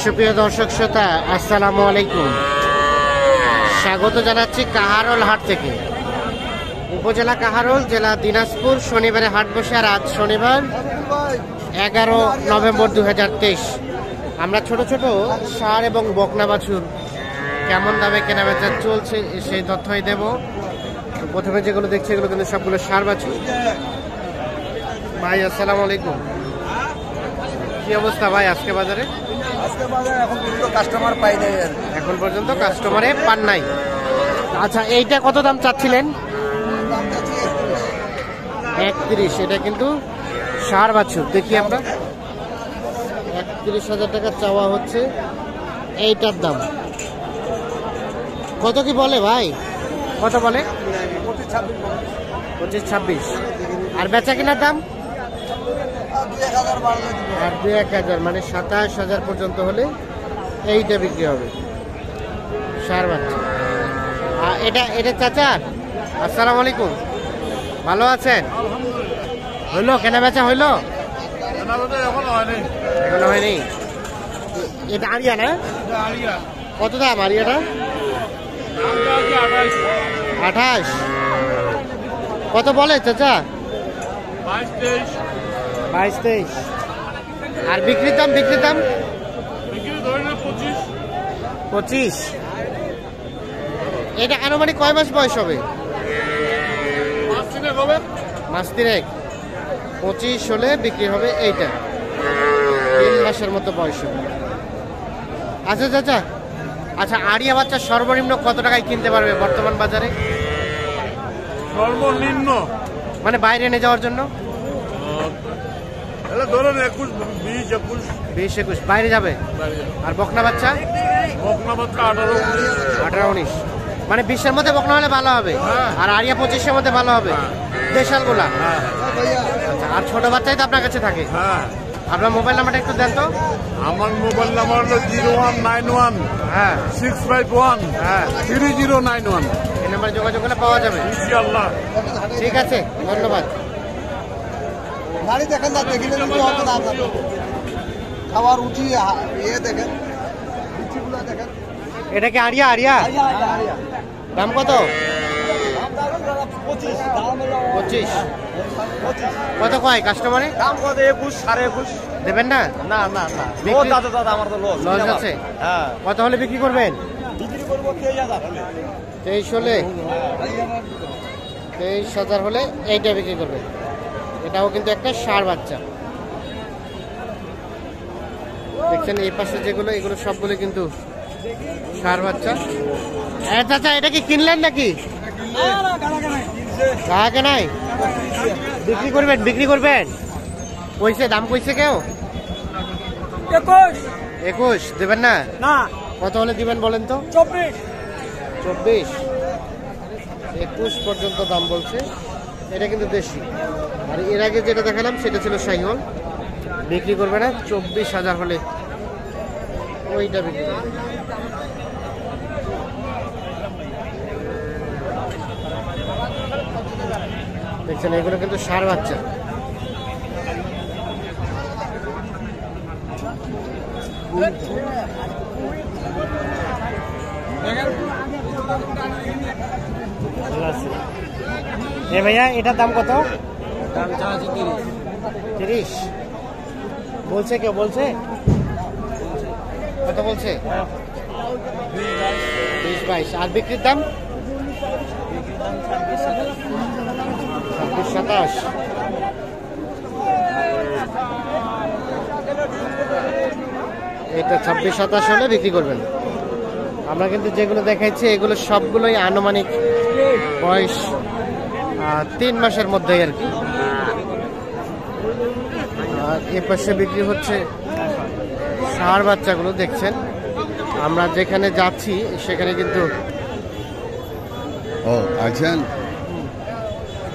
সুপ্রিয় দর্শক শ্রোতা, আসসালামু আলাইকুম। স্বাগত জানাচ্ছি কাহারোল হাট থেকে। উপজেলা কাহারোল, জেলা দিনাজপুর। শনিবারে হাট বসে, আর আজ শনিবার 11 নভেম্বর 2023। আমরা ছোট ছোট ষাঁড় এবং বকনা বাছুর কেমন দামে কেনাবেচা চলছে সেই তথ্যই দেব। প্রথমে যেগুলো দেখছি এগুলো কিন্তু সবগুলো ষাঁড় বাছুর। ভাই আসসালামু আলাইকুম, কি অবস্থা ভাই আজকে বাজারে? আজকে বাজারে এখন পর্যন্ত কাস্টমার পাই নাই, এখন পর্যন্ত কাস্টমারে পান নাই। আচ্ছা, এইটা কত দাম চাচ্ছিলেন? 31। এটা কিন্তু ষাঁড় বাছুর। দেখি আমরা, 31,000 টাকা চাওয়া হচ্ছে এইটার দাম। কত কি বলে ভাই? কত বলে? 25-26। আর বেচা কিনার দাম? আর 2-1,000, মানে 27,000 পর্যন্ত হলে এইটা বিক্রি হবে ষাঁড় বাচ্চা। আর এটা চাচা আসসালামু আলাইকুম, ভালো আছেন? হইলো কেনা বেচা হইলো? এখনো হয়নি। এটা আরিয়া না? কত দাম আরিয়াটা? 28। কত বলে চাচা? 22-23। আর বিক্রির দাম? 25। এটা আনুমানিক কয় মাস বয়স হবে? মাস 3। 25 হলে বিক্রি হবে এইটা, 3 মাসের মতো বয়স হবে। আচ্ছা চাচা, আচ্ছা আরিয়া বাচ্চা সর্বনিম্ন কত টাকায় কিনতে পারবে বর্তমান বাজারে? সর্বনিম্ন মানে বাইরে নিয়ে যাওয়ার জন্য? 20-21 বাইরে যাবে। আর বকনা বাচ্চা? 18-19, মানে 20-এর মধ্যে বকনা হলে ভালো হবে। আর আরিয়া 25-এর মধ্যে ভালো হবে, দেশাল গোলা। আচ্ছা, আর ছোট বাচ্চাই তো আপনার কাছে থাকে? আপনার মোবাইল নাম্বারটা একটু দেন তো। আমার মোবাইল নাম্বার হলো 0191 651 3091। এই নাম্বারে যোগাযোগ করলে পাওয়া যাবে ইনশাআল্লাহ। ঠিক আছে, ধন্যবাদ। গাড়ি দেখেন না, দেখিলে কিন্তু হবে না। খাবার উঠি দেখেন, দেখেন। এটা কি আরিয়া? আরিয়া দাম কত? 25। কত কয় কাস্টমারে? দাম কত? 21, 21.5 দেবেন না? না না না, দাদা আমার তো লস আছে। হ্যাঁ, কত হলে বিক্রি করবেন? বিক্রি করবো 23 হলে। 23,000 হলে এইটা বিক্রি করবেন। এটাও কিন্তু একটা ষাঁড় বাচ্চা। দেখছেন এই পাশে যেগুলো, এগুলো সবগুলো কিন্তু ষাঁড় বাচ্চা। চাচা এটা কি কিনলেন নাকি? কাকে নাই বিক্রি করবেন? বিক্রি করবেন কইছে? দাম কইছে কেউ? 21 দেবেন না? কত হলে দিবেন বলেন তো? 24। 21 পর্যন্ত দাম বলছে। এটা কিন্তু দেশি। আর এর আগে যেটা দেখালাম সেটা ছিল শাহিওয়াল। বিক্রি করবে না, 24,000 হলে ওইটা বিক্রি করবে। দেখছেন এগুলো কিন্তু ষাঁড় বাচ্চা। এ ভাইয়া এটার দাম কত? 30 বলছে কেউ? বলছে কত বলছে? 20-22। আর বিক্রির দাম? 26-27। এটা 26-27 হলে বিক্রি করবেন। আমরা কিন্তু যেগুলো দেখাচ্ছি এগুলো সবগুলোই আনুমানিক বয়স 3 মাসের মধ্যে আর কি। আর এ পাশে বিক্রি হচ্ছে ষাঁড় বাচ্চাগুলো। দেখছেন আমরা যেখানে যাচ্ছি সেখানে কিন্তু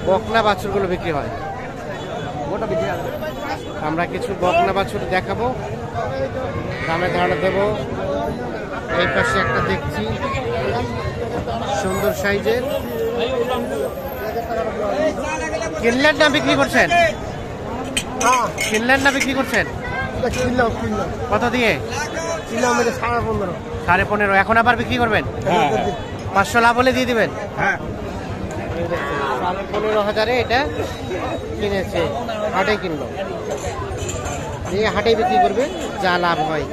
বকনা বাছুরগুলো বিক্রি হয়। আমরা কিছু বকনা বাছুর দেখাবো, দামে ধারণা দেবো। এই পাশে একটা দেখছি সুন্দর সাইজের। কিনলেন না বিক্রি করছেন? কিনলেন না বিক্রি করছেন? কত দিয়ে? 15.5। এখন আবার বিক্রি করবেন? 500 লাভ হলে দিয়ে দিবেন। 15.5 এটা কিনেছে, হাটে কিনলো, এই হাটে বিক্রি করবে, যা লাভ হয়।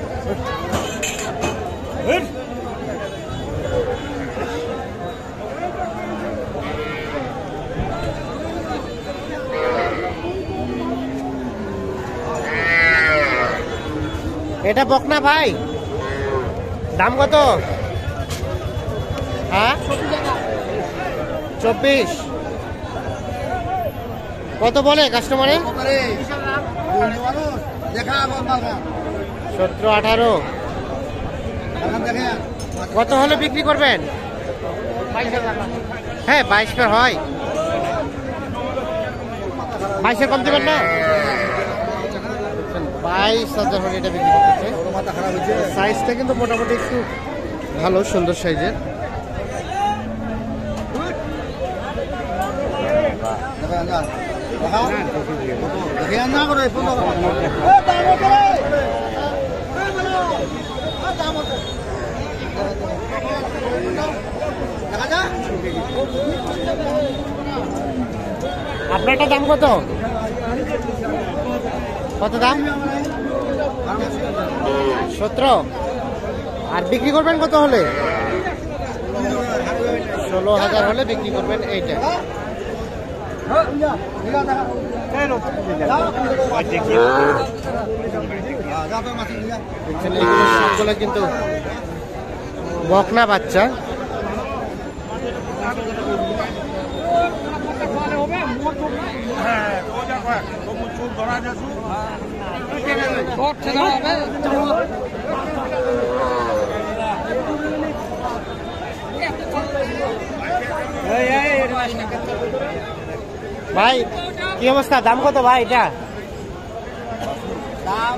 এটা বকনা ভাই, দাম কত? হ্যাঁ 24। কত বলে কাস্টমারে? 17-18। কত হলে বিক্রি করবেন? হ্যাঁ 22 পের হয়, 22-এর কম দেবেন না? 22,000 হলে এটা বিক্রি করতেছে। সাইজটা কিন্তু মোটামুটি একটু ভালো, সুন্দর সাইজের। আপনারটা দাম কত? কত দাম? 17। আর বিক্রি করবেন কত হলে? 16,000 হলে বিক্রি করবেন এইটা। সবগুলো কিন্তু বকনা বাচ্চা। ভাই কি অবস্থা, দাম কত ভাই এটা? দাম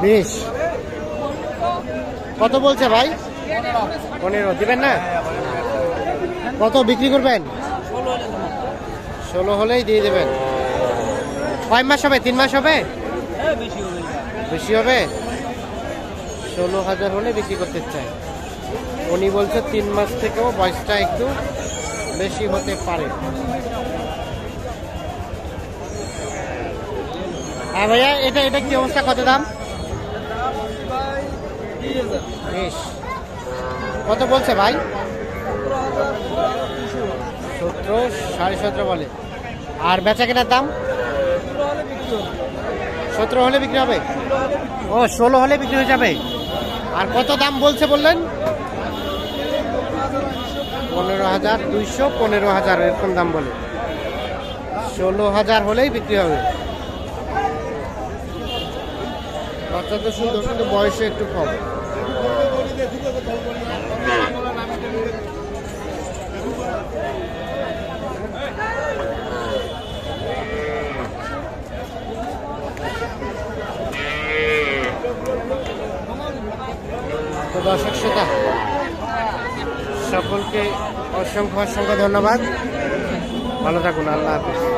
20। কত বলছে ভাই? 15 দিবেন না? কত বিক্রি করবেন? 16 হলেই দিয়ে দেবেন। কয় মাস হবে? 3 মাস হবে? বেশি হবে। 16,000 হলে বিক্রি করতে চাই। উনি বলছে 3 মাস থেকেও বয়সটা একটু বেশি হতে পারে। হ্যাঁ ভাইয়া, এটা কি অবস্থা, কত দাম? 20। কত বলছে ভাই? 17, 17.5 বলে। আর বেচা কেনার দাম? 17 হলে বিক্রি হবে। ও 16 হলে বিক্রি হয়ে যাবে। আর কত দাম বলছে বললেন? 15,200, 15,000 এরকম দাম বলে। 16,000 হলেই বিক্রি হবে। বাচ্চা তো সুন্দর, কিন্তু বয়সে একটু কম। তো দর্শক শ্রোতা সকলকে অসংখ্য অসংখ্য ধন্যবাদ। ভালো থাকুন, আল্লাহ হাফিজ।